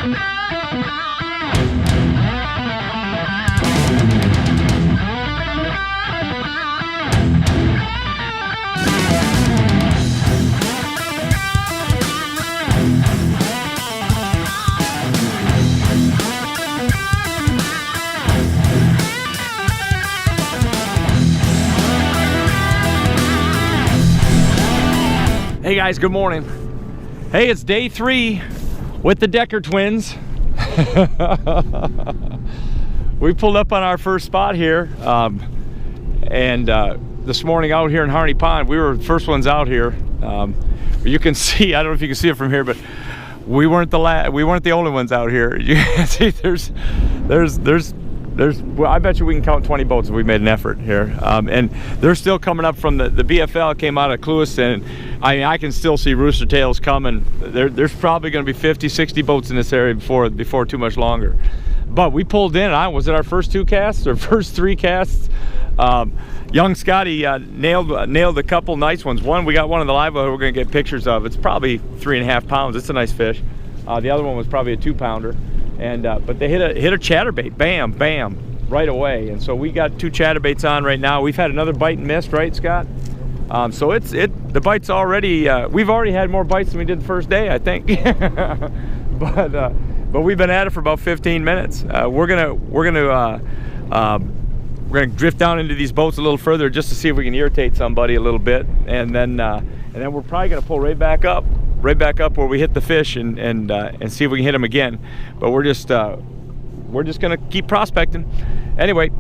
Hey guys, good morning. Hey, it's day 3 with the Decker twins. We pulled up on our first spot here, this morning out here in Harney Pond, we were the first ones out here. You can see, I don't know if you can see it from here, but we weren't the only ones out here. You can see well, I bet you we can count 20 boats if we made an effort here. And they're still coming up from the BFL came out of Clewiston. I mean, I can still see rooster tails coming. There's probably going to be 50, 60 boats in this area before too much longer. But we pulled in. Was it our first 2 casts or first 3 casts? Young Scotty nailed a couple nice ones. We got one in the live well we're going to get pictures of. It's probably 3.5 pounds. It's a nice fish. The other one was probably a 2-pounder. And but they hit a chatterbait, bam, bam, right away. And so we got 2 chatterbaits on right now. We've had another bite and missed, right, Scott? So the bite's already. We've already had more bites than we did the first day, I think. but we've been at it for about 15 minutes. We're gonna drift down into these boats a little further just to see if we can irritate somebody a little bit, and then we're probably gonna pull right back up where we hit the fish and see if we can hit them again. But we're just gonna keep prospecting. Anyway,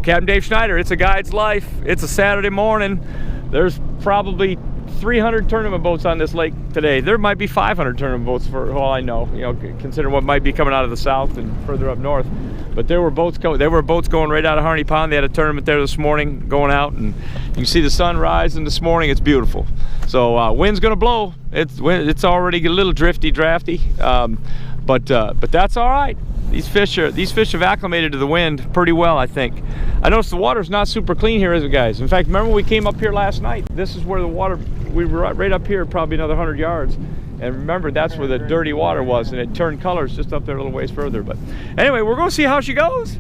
Captain Dave Schneider, it's a guide's life. It's a Saturday morning. There's probably 300 tournament boats on this lake today. There might be 500 tournament boats for all I know, you know, considering what might be coming out of the south and further up north. But there were boats going right out of Harney Pond. They had a tournament there this morning going out, and you can see the sun rising this morning. It's beautiful. So wind's gonna blow. It's already a little drafty, but that's all right. These fish have acclimated to the wind pretty well, I think. I noticed the water's not super clean here, is it, guys? In fact, remember when we came up here last night? This is where the water, we were right up here, probably another 100 yards. And remember, that's where the dirty water was, and it turned colors just up there a little ways further. But anyway, we're gonna see how she goes.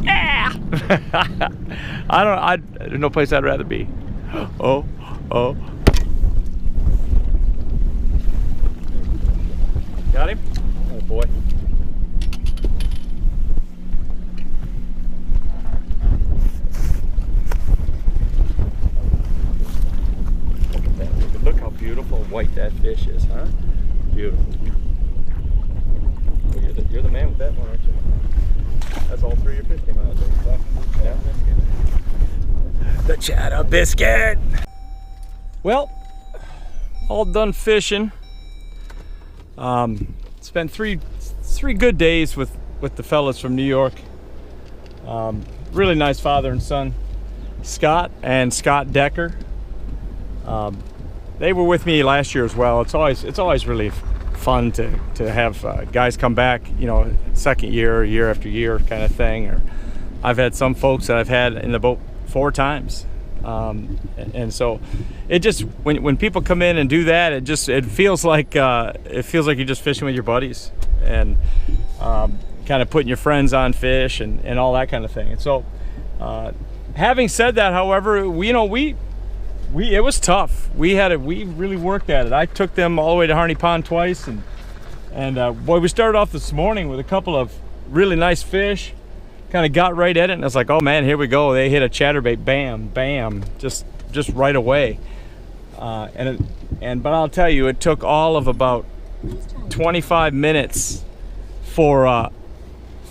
Yeah! There's no place I'd rather be. Oh. Got him? Oh boy. Look how beautiful white that fish is, huh? Beautiful. Well, you're the man with that one, aren't you? That's all 3 of your fish came out there. Yeah. The chatter biscuit. Well, all done fishing. Spent three good days with the fellas from New York. Really nice father and son, Scott and Scott Decker. They were with me last year as well. It's always really fun to have guys come back, you know, second year, year after year kind of thing. Or I've had some folks that I've had in the boat 4 times, and so it just when people come in and do that, it feels like you're just fishing with your buddies and kind of putting your friends on fish and all that kind of thing. And so, having said that, however, it was tough. We really worked at it. I took them all the way to Harney Pond twice, and boy, we started off this morning with a couple of really nice fish. Kind of got right at it, and I was like, oh man, here we go. They hit a chatterbait, bam, bam, just right away. But I'll tell you, it took all of about 25 minutes for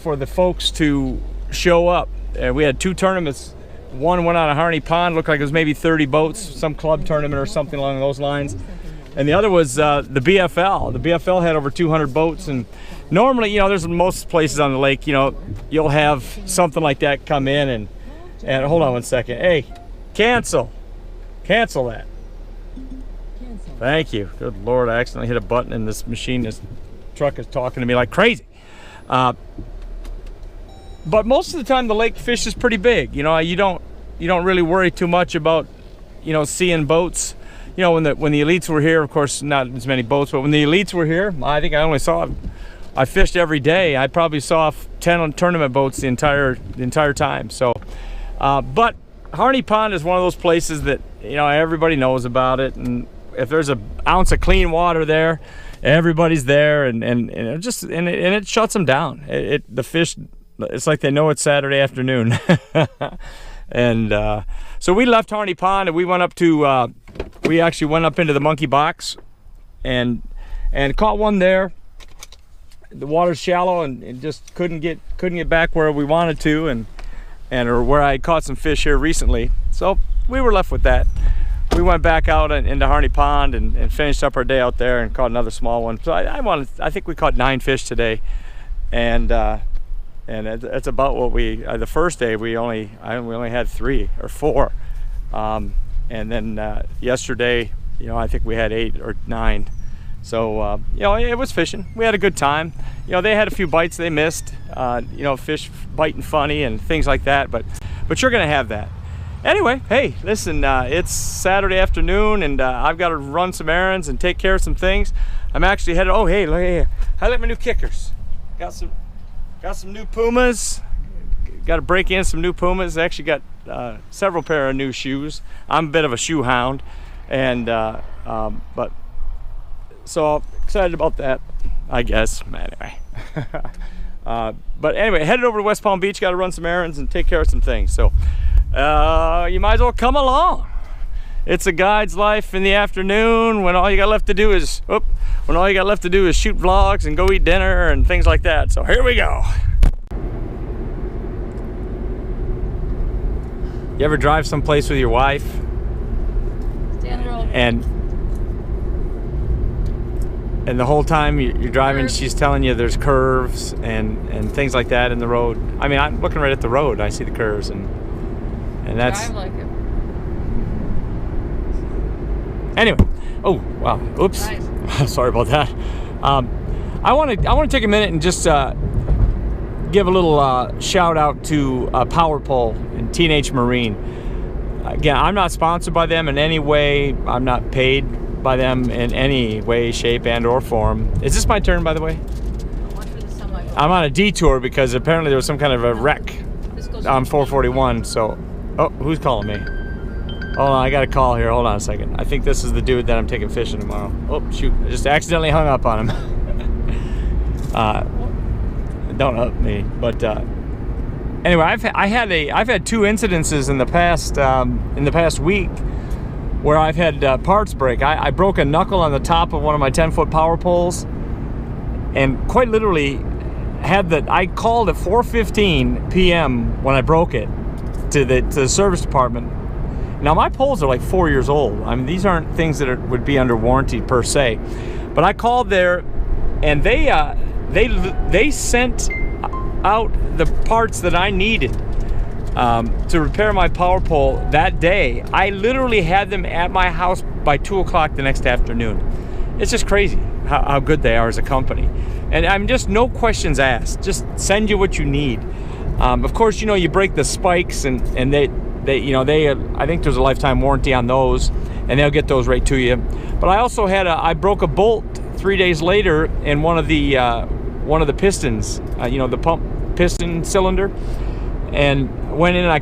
the folks to show up. We had 2 tournaments. One went out of Harney Pond, looked like it was maybe 30 boats, some club tournament or something along those lines. And the other was the BFL. The BFL had over 200 boats, and normally, you know, there's most places on the lake, you know, you'll have something like that come in and hold on one second. Hey, cancel that. Thank you. Good Lord, I accidentally hit a button and this truck is talking to me like crazy. But most of the time the lake fish is pretty big. You know, you don't really worry too much about, you know, seeing boats. You know, when the elites were here, of course, not as many boats, but when the elites were here, I think I only saw I fished every day. I probably saw 10 tournament boats the entire time. So, but Harney Pond is one of those places that, you know, everybody knows about it, and if there's an ounce of clean water there, everybody's there, and it shuts them down. The fish, it's like they know it's Saturday afternoon. And so we left Harney Pond and we went up to we actually went up into the Monkey Box and caught one there. The water's shallow and just couldn't get back where we wanted to, or where I caught some fish here recently. So we were left with that. We went back out into Harney Pond and finished up our day out there and caught another small one. So I think we caught 9 fish today, and that's about what we the first day we only had 3 or 4, and then yesterday, you know, I think we had 8 or 9. So you know, it was fishing. We had a good time. You know, they had a few bites they missed. You know, fish biting funny and things like that. But you're gonna have that. Anyway, hey, listen, it's Saturday afternoon, and I've got to run some errands and take care of some things. I'm actually headed. Oh, hey, look here. I like my new kickers. Got some new Pumas. Got to break in some new Pumas. I actually got several pair of new shoes. I'm a bit of a shoe hound, and but so excited about that, I guess. Anyway. But anyway, headed over to West Palm Beach. Got to run some errands and take care of some things. So you might as well come along. It's a guide's life in the afternoon when all you got left to do is shoot vlogs and go eat dinner and things like that. So here we go. You ever drive someplace with your wife and the whole time you're driving, she's telling you there's curves and things like that in the road? I mean, I'm looking right at the road. I see the curves, and that's. Drive like it. Anyway, oh wow, oops, nice. Sorry about that. I want to take a minute and just give a little shout out to Power Pole and Teenage Marine. Again, I'm not sponsored by them in any way. I'm not paid by them in any way, shape, and or form. Is this my turn, by the way? I'm on a detour because apparently there was some kind of a wreck on 441. So, oh, who's calling me? Hold on, I got a call here. Hold on a second. I think this is the dude that I'm taking fishing tomorrow. Oh shoot! I just accidentally hung up on him. Don't up me, but anyway, I've had 2 incidences in the past week where I've had parts break. I broke a knuckle on the top of one of my 10-foot power poles, and quite literally I called at 4:15 p.m. when I broke it to the service department. Now my poles are like 4 years old. I mean, these aren't things that would be under warranty per se, but I called there, and they sent out the parts that I needed to repair my power pole that day. I literally had them at my house by 2 o'clock the next afternoon. It's just crazy how good they are as a company, and I'm just no questions asked. Just send you what you need. Of course, you know, you break the spikes, and they I think there's a lifetime warranty on those, and they'll get those right to you. But I also I broke a bolt 3 days later in one of the pistons, the pump piston cylinder, and went in and I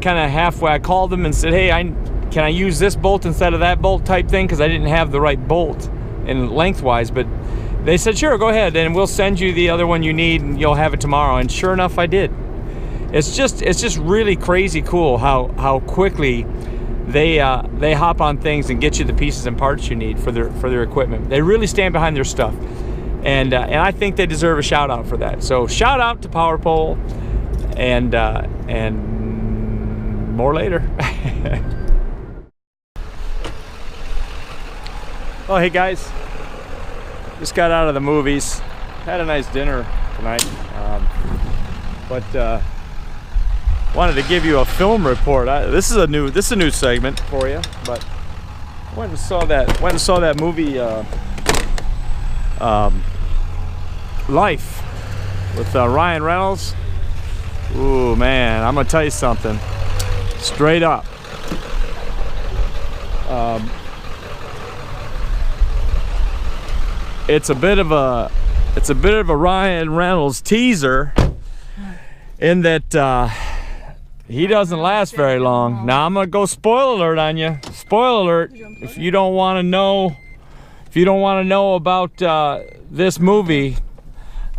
called them and said, hey, can I use this bolt instead of that bolt type thing, because I didn't have the right bolt and lengthwise. But they said, sure, go ahead, and we'll send you the other one you need and you'll have it tomorrow. And sure enough, I did. It's just really crazy cool how quickly they hop on things and get you the pieces and parts you need for their equipment. They really stand behind their stuff, and I think they deserve a shout out for that. So shout out to Power Pole, and more later. Well, hey guys, just got out of the movies, had a nice dinner tonight, but wanted to give you a film report. This is a new segment for you, but went and saw that movie Life with Ryan Reynolds. Ooh man, I'm gonna tell you something straight up. It's a bit of a it's a bit of a Ryan Reynolds teaser in that he doesn't last very long. Now I'm gonna go spoiler alert on you. Spoiler alert. If you don't want to know, about this movie,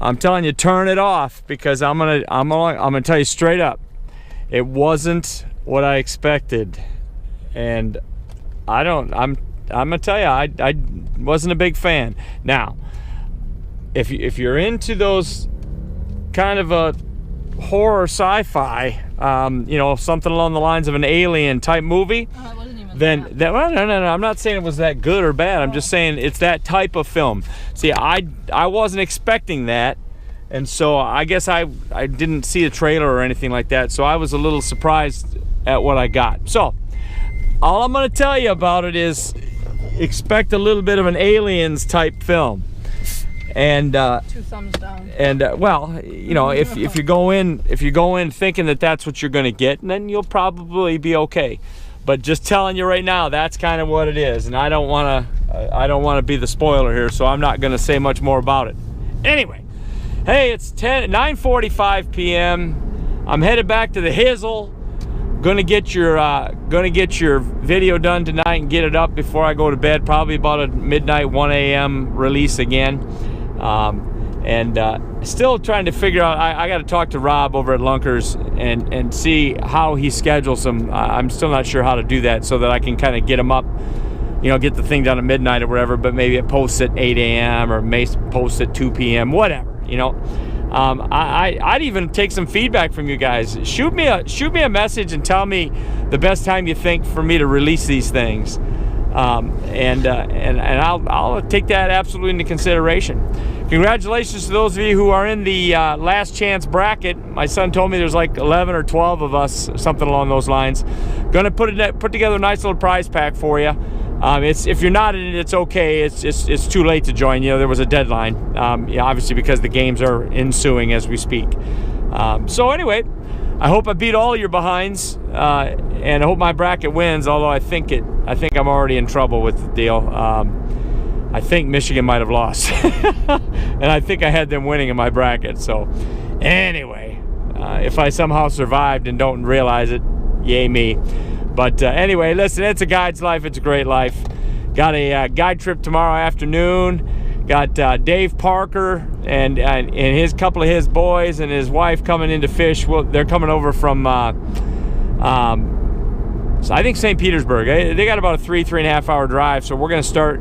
I'm telling you, turn it off, because I'm gonna tell you straight up, it wasn't what I expected, and I'm gonna tell you, I wasn't a big fan. Now, if you're into those kind of a horror sci-fi, something along the lines of an Alien type movie, then well, no, I'm not saying it was that good or bad. I'm just saying it's that type of film. See, I wasn't expecting that, and so I guess I didn't see a trailer or anything like that, so I was a little surprised at what I got. So all I'm going to tell you about it is expect a little bit of an Aliens type film. And 2 thumbs down. And well, if you go in thinking that that's what you're going to get, then you'll probably be okay. But just telling you right now, that's kind of what it is, and I don't want to be the spoiler here, so I'm not going to say much more about it. Anyway, hey, it's 9:45 p.m. I'm headed back to the Hizzle. Gonna get your video done tonight and get it up before I go to bed, probably about a midnight 1 a.m. release again. Still trying to figure out, I got to talk to Rob over at Lunkers and see how he schedules them. I'm still not sure how to do that, so that I can kind of get them up, get the thing done at midnight or whatever, but maybe it posts at 8 a.m. or may post at 2 p.m. whatever, I'd even take some feedback from you guys. Shoot me a message and tell me the best time you think for me to release these things, and I'll take that absolutely into consideration. Congratulations to those of you who are in the last chance bracket. My son told me there's like 11 or 12 of us, something along those lines. Gonna put together a nice little prize pack for you. If you're not in it, it's okay. It's too late to join. There was a deadline. Obviously, because the games are ensuing as we speak. So anyway, I hope I beat all of your behinds, and I hope my bracket wins. Although I think I'm already in trouble with the deal. I think Michigan might have lost, and I think I had them winning in my bracket. So anyway, if I somehow survived and don't realize it, yay me. But anyway, listen, it's a guide's life. It's a great life. Got a guide trip tomorrow afternoon. Got Dave Parker and his couple of his boys and his wife coming in to fish. Well, they're coming over from, so I think St. Petersburg. They got about a 3.5 hour drive. So we're going to start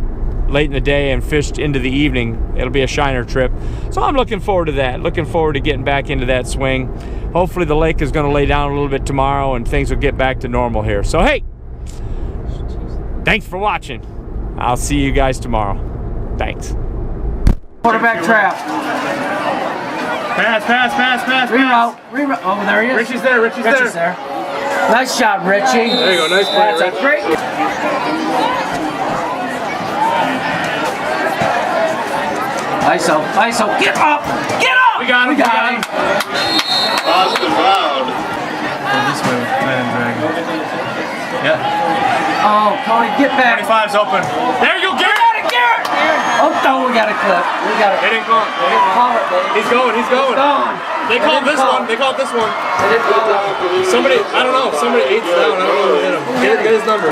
late in the day and fish into the evening. It'll be a shiner trip. So I'm looking forward to that. Looking forward to getting back into that swing. Hopefully the lake is going to lay down a little bit tomorrow and things will get back to normal here. So hey, thanks for watching. I'll see you guys tomorrow. Thanks. Quarterback trap. Pass. Reroute. Oh, there he is. Richie's there. Nice shot, Richie. There you go. Nice play, That's a great. ISO. Get up. We got him. Lost the round. This way, let him drag. Yeah. Oh, Cody, get back. 25's open. There you go, Garrett. Oh, no, we got a clip. They didn't call it. He's going. It's gone. They called this one. They didn't call it. Somebody, I don't know. Somebody 8's down. I don't know who hit him. Get his number.